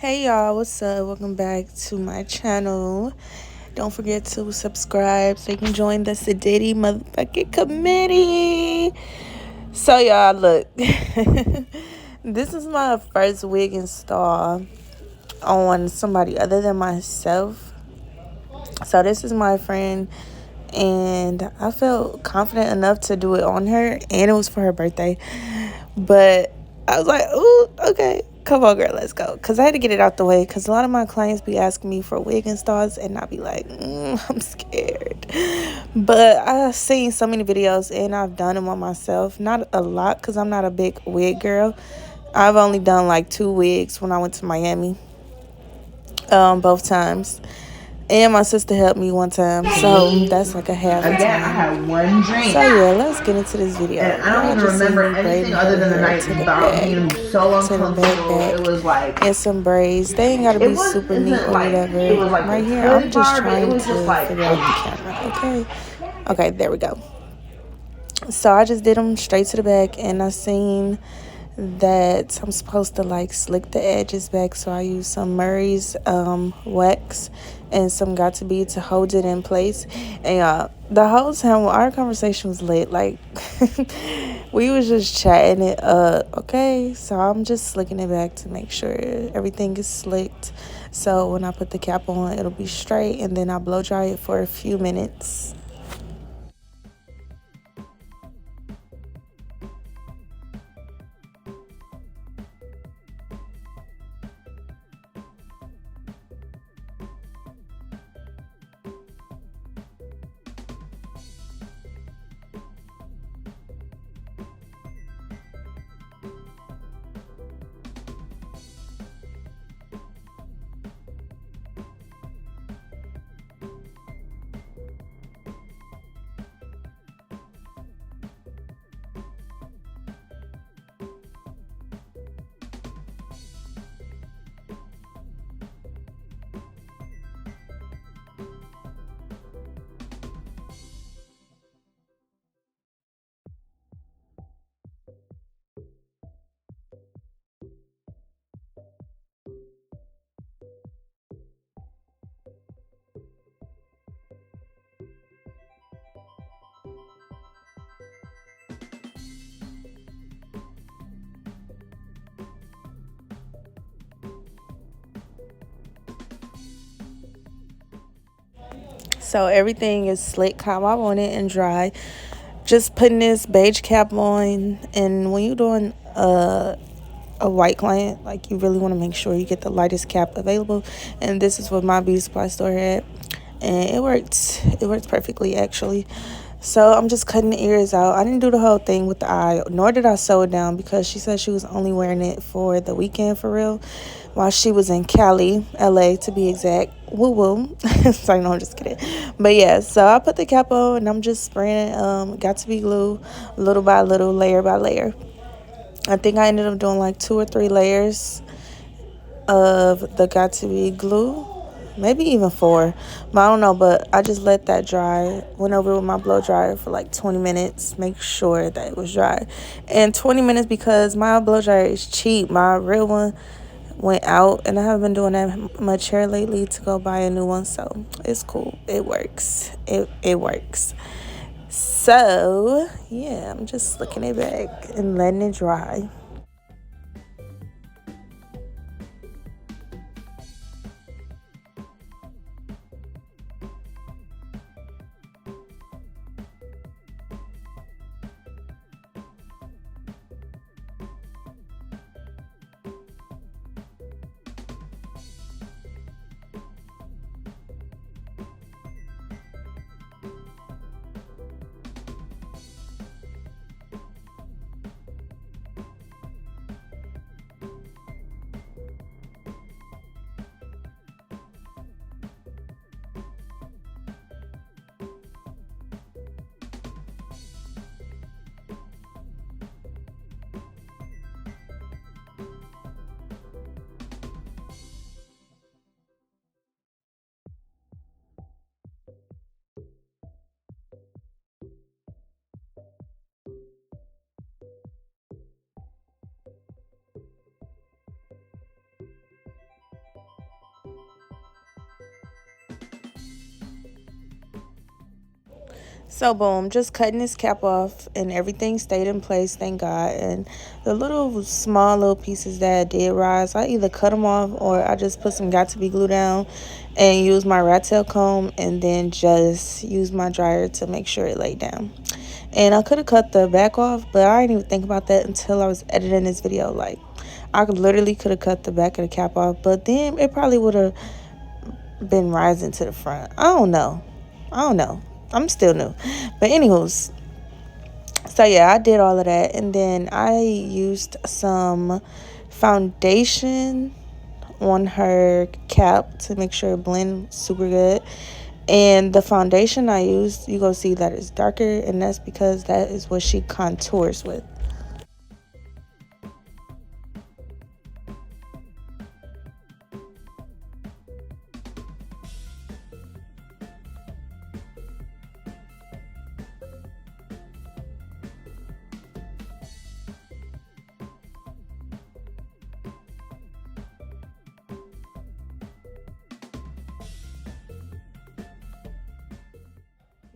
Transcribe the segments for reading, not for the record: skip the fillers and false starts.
Hey y'all, what's up? Welcome back to my channel. Don't forget to subscribe so you can join the Sedity motherfucking committee. So y'all, look. This is my first wig install on somebody other than myself. So this is my friend, and I felt confident enough to do it on her, and it was for her birthday. But I was like, ooh, okay, come on, girl, let's go. Because I had to get it out the way, because a lot of my clients be asking me for wig installs, and I'll be like, I'm scared. But I've seen so many videos, and I've done them on myself. Not a lot, because I'm not a big wig girl. I've only done like 2 wigs when I went to Miami, both times. And my sister helped me one time, so that's like a half a Again, I time. had one drink. So yeah, let's get into this video. And I don't even remember anything other than the night about being so uncomfortable. It was like, and some braids. They ain't gotta it be super neat wasn't or like, whatever. it was like Right the here, good I'm just part, but it trying was to just like, figure out the camera. Okay, there we go. So I just did them straight to the back, and I seen that I'm supposed to like slick the edges back, so I used some Murray's wax and some got to be to hold it in place. And the whole time our conversation was lit, like we was just chatting it up. Okay, so I'm just slicking it back to make sure everything is slicked, so when I put the cap on it'll be straight, and then I blow dry it for a few minutes. So everything is slick how I want it and dry. Just putting this beige cap on, and when you're doing a white client, like, you really want to make sure you get the lightest cap available, and this is what my beauty supply store had, and it worked perfectly actually. So I'm just cutting the ears out. I didn't do the whole thing with the eye, nor did I sew it down, because she said she was only wearing it for the weekend for real, while she was in Cali, LA to be exact. Woo woo. Sorry, no, I'm just kidding. But yeah, so I put the cap on, and I'm just spraying it, got to be glue, little by little, layer by layer. I think I ended up doing like 2 or 3 layers of the got to be glue, maybe even 4, but I don't know. But I just let that dry, went over with my blow dryer for like 20 minutes, make sure that it was dry. And 20 minutes, because my blow dryer is cheap, my real one went out, and I haven't been doing that much hair lately to go buy a new one, so it's cool. It works. It works. So yeah, I'm just slicking it back and letting it dry. So boom, just cutting this cap off and everything stayed in place, thank God. And the little small little pieces that did rise, I either cut them off or I just put some got to be glue down and use my rat tail comb and then just use my dryer to make sure it laid down. And I could have cut the back off, but I didn't even think about that until I was editing this video. Like, I literally could have cut the back of the cap off, but then it probably would have been rising to the front. I don't know. I don't know. I'm still new. But anywho's, so yeah, I did all of that. And then I used some foundation on her cap to make sure it blend super good. And the foundation I used, you go see that it's darker, and that's because that is what she contours with.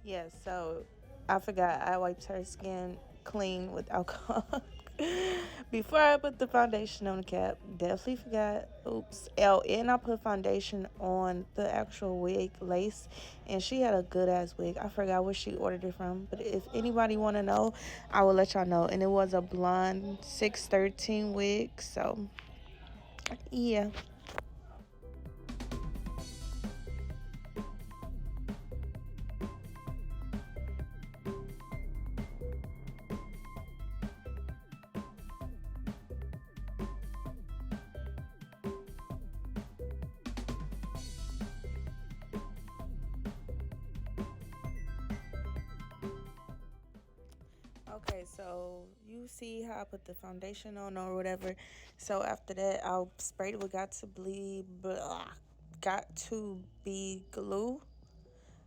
Yeah, so I forgot I wiped her skin clean with alcohol before I put the foundation on the cap. Definitely forgot. Oops. Oh, and I put foundation on the actual wig lace, and she had a good ass wig. I forgot where she ordered it from, but if anybody want to know, I will let y'all know. And it was a blonde 613 wig. So yeah. Okay, so you see how I put the foundation on or whatever. So after that, I'll spray it with got to be glue,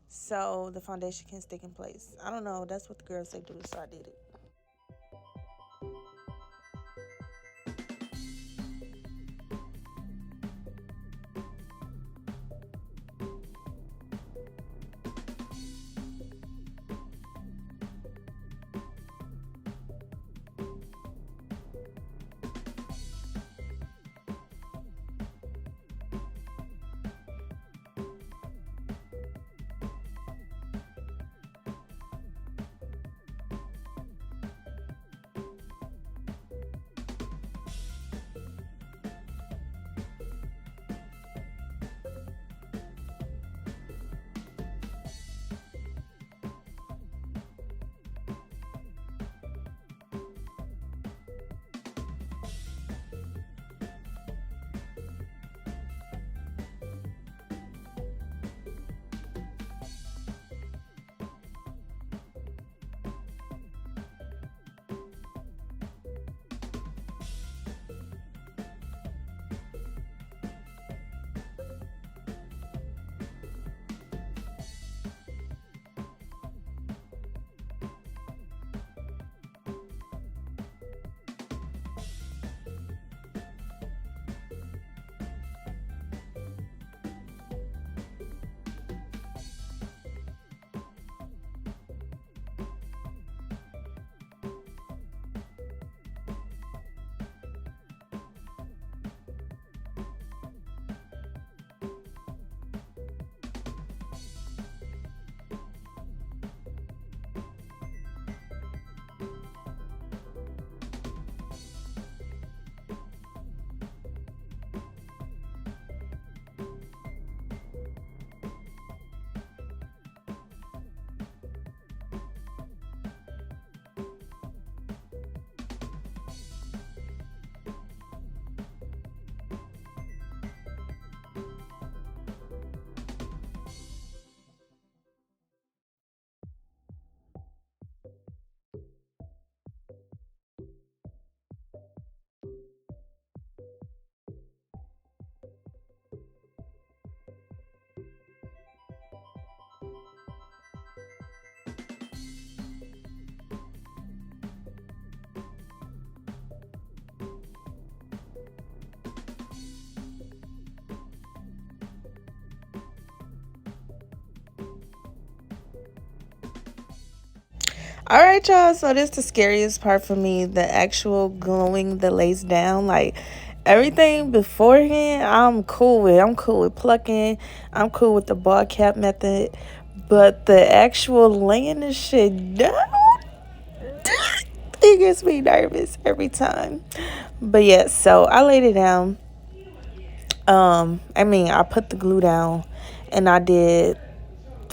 so the foundation can stick in place. I don't know. That's what the girls say do, so I did it. All right, y'all. So this the scariest part for me, the actual gluing the lace down. Like everything beforehand, I'm cool with. I'm cool with plucking. I'm cool with the ball cap method. But the actual laying the shit down, it gets me nervous every time. But yeah, so I laid it down. I put the glue down, and I did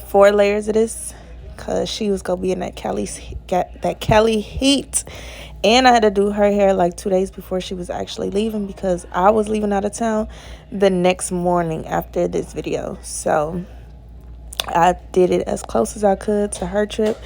4 layers of this because she was gonna be in that Cali heat, and I had to do her hair like 2 days before she was actually leaving because I was leaving out of town the next morning after this video. So I did it as close as I could to her trip.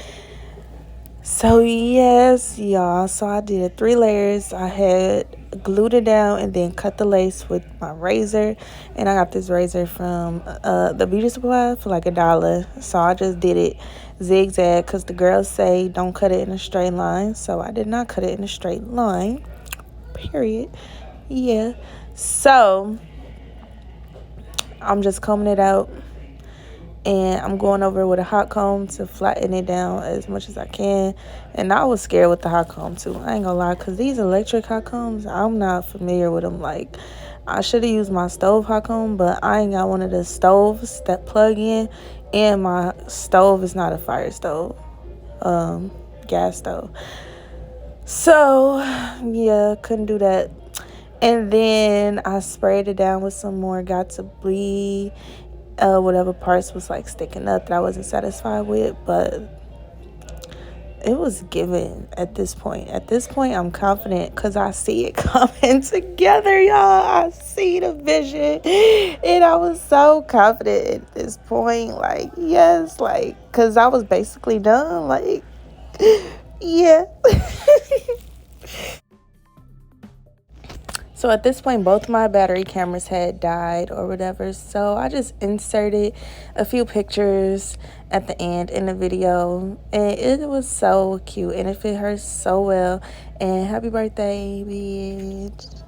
So yes, y'all. So I did 3 layers. I had glued it down and then cut the lace with my razor. And I got this razor from the beauty supply for like $1. So I just did it zigzag because the girls say don't cut it in a straight line. So I did not cut it in a straight line. Period. Yeah. So I'm just combing it out, and I'm going over with a hot comb to flatten it down as much as I can. And I was scared with the hot comb too, I ain't gonna lie, because these electric hot combs, I'm not familiar with them. Like, I should have used my stove hot comb, but I ain't got one of the stoves that plug in, and my stove is not a fire stove, gas stove. So yeah, couldn't do that. And then I sprayed it down with some more got to bleed, whatever parts was like sticking up that I wasn't satisfied with. But it was given at this point. At this point, I'm confident because I see it coming together, y'all. I see the vision, and I was so confident at this point. Like, yes, like, because I was basically done. Like, yeah. So at this point, both my battery cameras had died or whatever. So I just inserted a few pictures at the end in the video. And it was so cute. And it fit her so well. And happy birthday, bitch.